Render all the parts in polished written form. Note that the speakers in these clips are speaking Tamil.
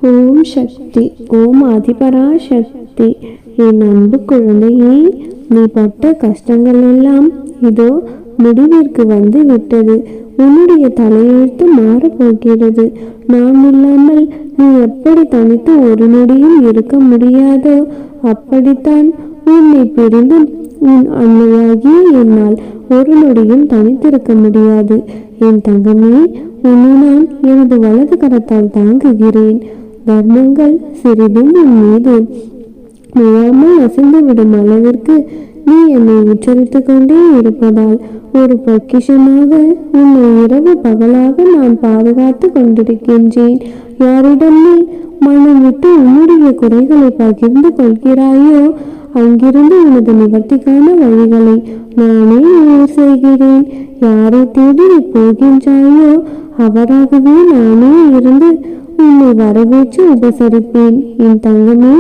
ஓம் சக்தி. ஓம் அதிபரா சக்தி. என் அன்பு குழந்தையே, நீ பட்ட கஷ்டங்கள் எல்லாம் இதோ முடிவிற்கு வந்து விட்டது. உன்னுடைய தலையெழுத்து மாறப்போகிறது. நான் இல்லாமல் நீ எப்படி தனித்து ஒரு நொடியும் இருக்க முடியாதோ அப்படித்தான் உன்னை பிரிந்து உன் அன்னையாகிய என்னால் ஒரு நொடியும் தனித்திருக்க முடியாது. என் தங்கமே, உன்னை நான் எனது வலது கரத்தால் தாங்குகிறேன். தர்மங்கள் சிறிதும் உன் மீது விழாமல் அசைந்து விடும் அளவிற்கு நீ என்னை உச்சரித்து கொண்டே இருப்பதால் ஒரு பொக்கிஷமாக உன்னை இரவு பகலாக நான் பாதுகாத்து கொண்டிருக்கின்றேன். யாரிடம் நீ மனம் விட்டு உன்னுடைய குறைகளை பகிர்ந்து கொள்கிறாயோ அங்கிருந்து உனது நிவர்த்திக்கான வழிகளை நானே செய்கிறேன். யாரை தேடி நீ போகின்றாயோ அவராகவே நானே இருந்து உன்னை வரவேற்று உபசரிப்பேன். என் தங்கமே,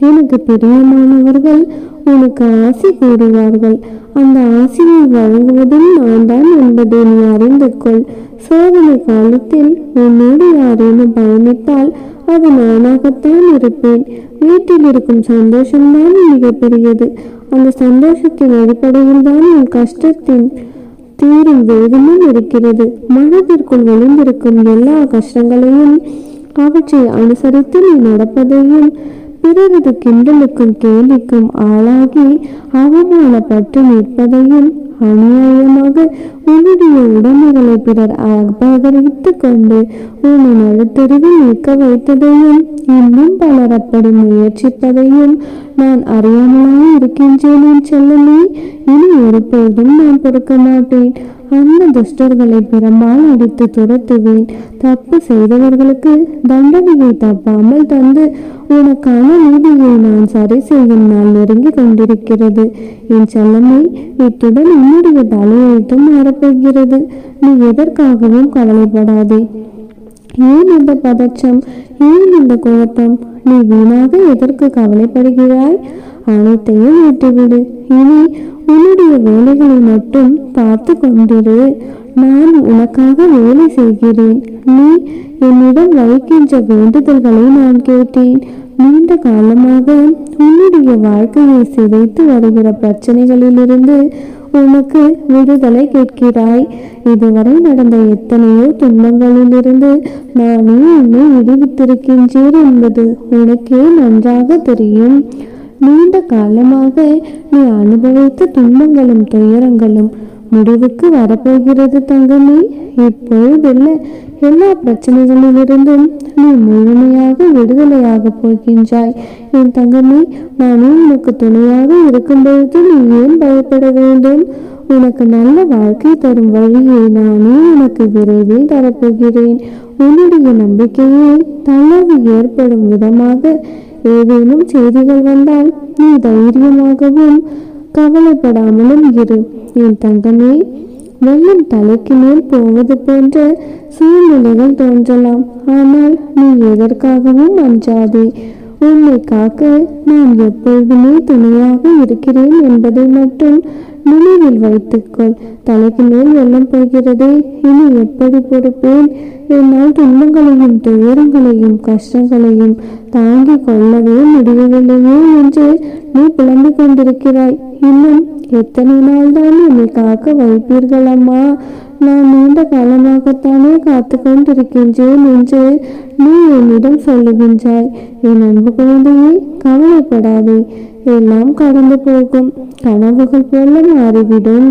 எனக்கு பிரியமானவர்கள் உனக்கு ஆசி கூறுவார்கள். அந்த ஆசியை வழங்குவதும் நான் தான் என்பதை நீ அறிந்து கொள். சோதனை காலத்தில் உன்னோடு யாரேனும் பயணித்தால் அது நானாகத்தான் இருப்பேன். வீட்டில் இருக்கும் சந்தோஷம்தான் மிகப்பெரியது. அந்த சந்தோஷத்தின் அடிப்படையில் தான் உன் கஷ்டத்தின் தீரும் வேதமும் இருக்கிறது. மனதிற்குள் விழுந்திருக்கும் எல்லா கஷ்டங்களையும் அவற்றை அனுசரித்து நீ நடப்பதையும் பிறரது கிண்டலுக்கும் கேலிக்கும் ஆளாகி அவமானப்பட்டு நிற்பதையும் அநியாயமாக உன்னுடைய உடைமைகளை பிறர் அபகரித்து கொண்டு உன்னை நடுத்தெருவில் நிற்க வைத்ததையும் இன்னும் பலர் அப்படி முயற்சிப்பதையும் நான் அறியாமலாய் இருக்கின்றேன். என் செல்லமே, இனி ஒருபோதும் நான் பொறுக்க மாட்டேன். அந்த துஷ்டர்களை பெரும்பால் அடித்து துரத்துவேன். தப்பு செய்தவர்களுக்கு தண்டனையை தப்பாமல் தந்து உனக்கான நீதியை நான் சரி செய்யும் நாள் நெருங்கி கொண்டிருக்கிறது. என் செல்லமே, இத்துடன் உன்னுடைய தலையெழுத்தும் மாறப்போகிறது. நீ எதற்காகவும் கவலைப்படாதே. ஏன் இந்த பதற்றம்? ஏன் இந்த குழப்பம்? நீ வீணாக எதற்கு கவலைப்படுகிறாய்? அனைத்தையும் விட்டுவிடு. இனி உன்னுடைய வேலைகளை மட்டும் பார்த்து கொண்டிரு. நான் உனக்காக வேலை செய்கிறேன். நீ என்னிடம் வைக்கின்ற வேண்டுதல்களை நான் கேட்டேன். நீண்ட காலமாக உன்னுடைய வாழ்க்கையை சிதைத்து வருகிற பிரச்சனைகளிலிருந்து உனக்கு விடுதலை கேட்கிறாய். இதுவரை நடந்த எத்தனையோ துன்பங்களிலிருந்து நானே உன்னை விடுவித்திருக்கின்றேன் என்பது உனக்கே நன்றாக தெரியும். நீண்ட காலமாக நீ அனுபவித்த துன்பங்களும் துயரங்களும் முடிவுக்கு வரப்போகிறது தங்கமே. இப்பொழுதுள்ள எல்லா பிரச்சனைகளிலிருந்தும் நீ முழுமையாக விடுதலையாக போகின்றாய். என் தங்கமே, நானே உனக்கு துணையாக இருக்கும் பொழுது நீ ஏன் பயப்பட வேண்டும்? உனக்கு நல்ல வாழ்க்கை தரும் வழியை நானே உனக்கு விரைவில் தரப்போகிறேன். உன்னுடைய நம்பிக்கையை தளர்வு ஏற்படும் விதமாக ஏதேனும் செய்திகள் வந்தால் நீ தைரியமாகவும் கவலைப்படாமலும் இரு. என் தங்கமே, வெள்ளம் தலைக்கு மேல் போவது போன்ற சூழ்நிலைகள் தோன்றலாம். ஆனால் நீ எதற்காகவும் அஞ்சாதே. உன்னை காக்க நான் எப்பொழுதுமே துணையாக இருக்கிறேன் என்பதை மட்டும் நினைவில் வைத்துக்கொள். தலைக்கு மேல் வெள்ளம் போகிறதே, இனி எப்படி பொறுப்பேன்? என்னால் துன்பங்களையும் துயரங்களையும் கஷ்டங்களையும் தாங்கிக் கொள்ளவே முடியவில்லையே என்று நீ புலம்பிக் கொண்டிருக்கிறாய். இன்னும் எத்தனை நாள் தான் என்னை காக்க வைப்பீர்கள் அம்மா? நான் நீண்ட காலமாகத்தானே காத்து கொண்டிருக்கின்றேன் என்று நீ என்னிடம் சொல்லுகின்றாய். என் அன்பு குழந்தையே, கவலைப்படாதே. எல்லாம் கடந்து போகும். கனவுகள் போல மாறிவிடும்.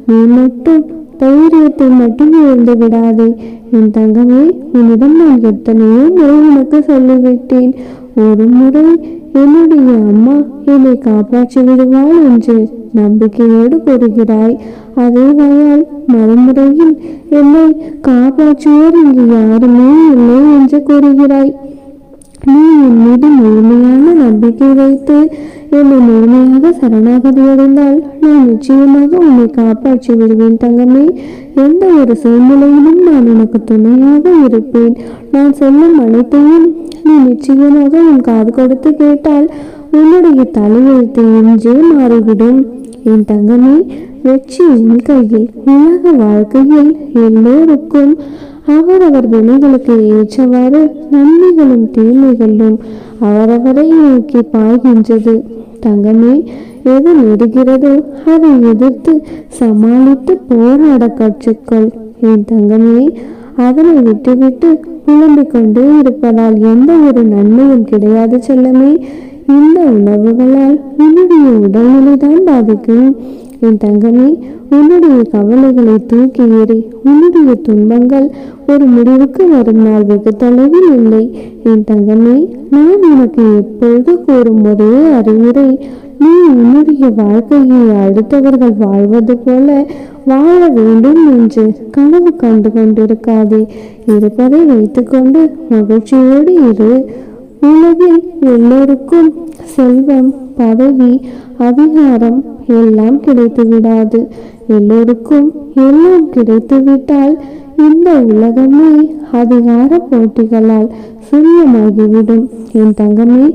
நீ மட்டும் தைரியத்தை மட்டும் இழந்து விடாதே. என் தங்கமே, உன்னிடம் நான் எத்தனையோ முறை உனக்கு சொல்லிவிட்டேன். ஒரு முறை என்னுடைய அம்மா என்னை காப்பாற்றி விடுவாள் என்று நம்பிக்கையோடு கூறுகிறாய். அதே வாயால் மறுமுறையில் என்னை காப்பாற்றுவோர் இங்கு யாருமே இல்லை என்று கூறுகிறாய். நீ என் மீது முழுமையான நம்பிக்கை வைத்து என்னை முழுமையாக சரணாகதி அடைந்தால் நான் நிச்சயமாக உன்னை காப்பாற்றி விடுவேன் தங்கமே. எந்த ஒரு சூழ்நிலையிலும் நான் உனக்கு துணையாக இருப்பேன். நான் சொல்லும் அனைத்தையும் நீ நிச்சயமாக உன் காது கொடுத்து கேட்டால் உன்னுடைய தலையெழுத்து இன்றே மாறிவிடும். என் தங்கமே, வெற்றி உன் கையில். உலக வாழ்க்கையில் எல்லோருக்கும் அவரவர் வினைகளுக்கு ஏற்றவாறு நன்மைகளும் தீமைகளும் அவரவரை நோக்கி பாய்கின்றது. தங்கமே, எது நெருகிறதோ அதை எதிர்த்து சமாளித்து போராட கற்றுக்கொள். என் தங்கமே, அதனை விட்டுவிட்டு புலம்பிக் கொண்டே இருப்பதால் எந்த ஒரு நன்மையும் கிடையாது செல்லமே. இந்த உணவுகளால் உன்னுடைய உடல்நிலைதான் பாதிக்கும். என் தங்கமே, உன்னுடைய கவலைகளை தூக்கி எறி. உன்னுடைய துன்பங்கள் ஒரு முடிவுக்கு வரும் நாள் வெகு தொலைவில் இல்லை. என் தங்கமே, நான் உனக்கு எப்பொழுது கூறும் ஒரே அறிவுரை, நீ உன்னுடைய வாழ்க்கையை அடுத்தவர்கள் வாழ்வது போல வாழ வேண்டும் என்று கனவு கண்டு கொண்டிருக்காதே. இருப்பதை வைத்துக்கொண்டு மகிழ்ச்சியோடு இரு. உலகில் எல்லோருக்கும் செல்வம், பதவி, அதிகாரம் எல்லாம் கிடைத்து விடாது. எல்லோருக்கும் எல்லாம் கிடைத்துவிட்டால் இந்த உலகமே அதிகார போட்டிகளால் சூன்யமாகிவிடும். என் தங்கமே,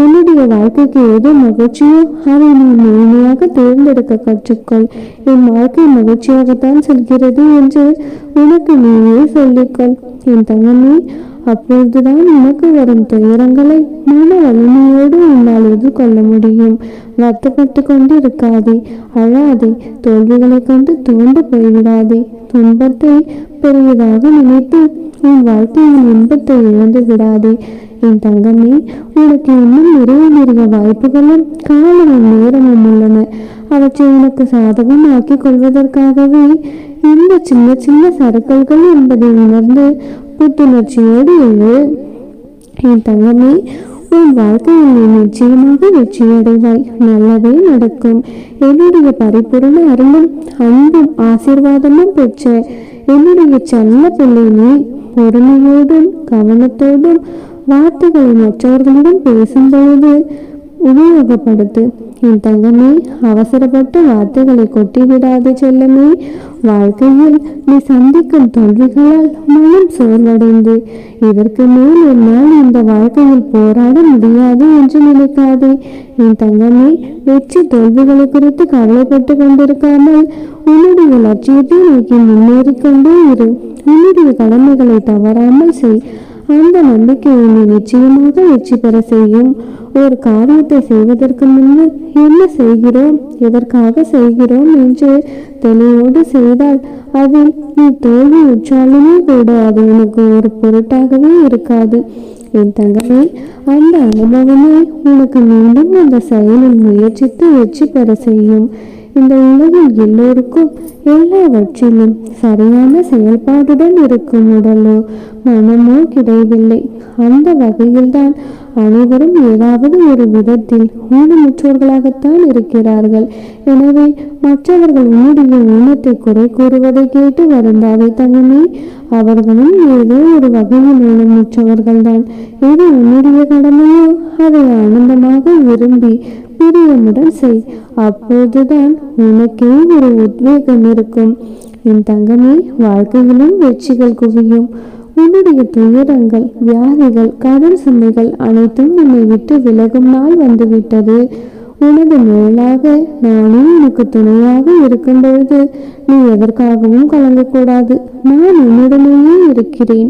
உன்னுடைய வாழ்க்கைக்கு எது மகிழ்ச்சியோ அதை நீ முழுமையாக தேர்ந்தெடுக்க கற்றுக்கொள். என் வாழ்க்கை மகிழ்ச்சியாகத்தான் செல்கிறது என்று உனக்கு நீயே சொல்லிக்கொள். என் தங்கமே, அப்பொழுதுதான் உனக்கு வரும் துயரங்களை மன வலிமையோடு உன்னால் எதிர்கொள்ள முடியும். வருத்தப்பட்டு கொண்டு இருக்காதே, அழாதே, தோல்விகளை கொண்டு துவண்டு போய்விடாதே. துன்பத்தை பெரியதாக நினைத்து உன் வாழ்க்கையின் இன்பத்தை இழந்து விடாதே. என் தங்கமே, உனக்கு இன்னும் நிறைய வாய்ப்புகளும் காலமும் நேரமும் உள்ளன. அவற்றை உனக்கு சாதகம் ஆக்கிக் கொள்வதற்காகவே இந்த சின்ன சின்ன சறுக்கல்கள் என்பதை உணர்ந்து புத்துணர்ச்சியோடு எழு. என் தங்கமே, உன் வாழ்க்கையில் நீ நிச்சயமாக வெற்றியடைவாய். நல்லதே நடக்கும். என்னுடைய பரிபூர்ண அருளும் அன்பும் ஆசீர்வாதமும் பெற்ற என்னுடைய செல்ல பிள்ளை நீ பொறுமையோடும் கவனத்தோடும் வார்த்தைகளை மற்றவர்களிடம் பேசும்பொழுது உபயோகப்படுத்து. என் தங்கமே, அவசரப்பட்டு வார்த்தைகளை கொட்டிவிடாது செல்லமே. வாழ்க்கையில் நீ சந்திக்கும் தோல்விகளால் மனம் சோர்வடைந்து இதற்கு மேல் என்னால் இந்த வாழ்க்கையில் போராட முடியாது என்று நினைக்காதே. என் தங்கமே, வெற்றி தோல்விகளை குறித்து கவலைப்பட்டு கொண்டிருக்காமல் உன்னுடைய லட்சியத்தை நோக்கி முன்னேறிக்கொண்டே இரு. உன்னுடைய கடமைகளை தவறாமல் செய். அந்த நம்பிக்கையை நீ நிச்சயமாக வெற்றி பெற செய்யும். ஒரு காரியத்தை செய்வதற்கு முன்பு என்ன செய்கிறோம், எதற்காக செய்கிறோம் என்று தெளிவோடு செய்தால் அதில் நீ தோல்வி உற்றாலுமே கூட அது உனக்கு ஒரு பொருட்டாகவே இருக்காது. என் தங்கமே, அந்த அனுபவமே உனக்கு மீண்டும் அந்த செயலில் முயற்சித்து வெற்றி பெற செய்யும். இந்த உலகில் எல்லோருக்கும் எல்லாவற்றிலும் சரியான செயல்பாடுடன் இருக்கும் உடலோ மனமோ கிடையவில்லை. அந்த வகையில்தான் அனைவரும் ஏதாவது ஒரு விதத்தில் ஊனமுற்றோர்களாகத்தான் இருக்கிறார்கள். எனவே மற்றவர்கள் உன்னுடைய ஊனத்தை குறை கூறுவதை கேட்டு வருந்தாதே தங்கமே. அவர்களும் ஏதோ ஒரு வகையில் ஊனமுற்றவர்கள்தான். எது உன்னுடைய கடமையோ அதை ஆனந்தமாக விரும்பி பிரியமுடன் செய். அப்போதுதான் உனக்கே ஒரு உத்வேகம் இருக்கும். என் தங்கமே, வாழ்க்கையிலும் வெற்றிகள் குவியும். உன்னுடைய துயரங்கள், வியாதிகள், கடன் சுமைகள் அனைத்தும் உன்னை விட்டு விலகும் நாள் வந்துவிட்டது. உனது மேலாக நானே உனக்கு துணையாக இருக்கும் பொழுது நீ எதற்காகவும் கலங்கக்கூடாது. நான் உன்னுடனேயே இருக்கிறேன்.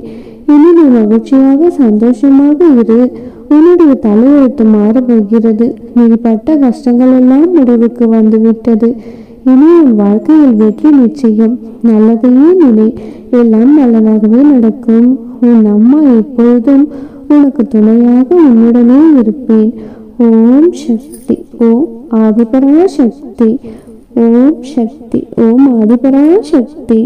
இனி நீ மகிழ்ச்சியாக சந்தோஷமாக இரு. உன்னுடைய தலையெழுத்து மாறப்போகிறது. நீ பட்ட கஷ்டங்கள் எல்லாம் முடிவுக்கு வந்துவிட்டது. இனி உன் வாழ்க்கையில் வெற்றி நிச்சயம். நல்லதையே நினை, எல்லாம் நல்லதாகவே நடக்கும். உன் அம்மா எப்பொழுதும் உனக்கு துணையாக உன்னுடனே இருப்பேன். ஓம் சக்தி. ஓம் ஆதிபரா சக்தி. ஓம் சக்தி. ஓம் ஆதிபரா சக்தி.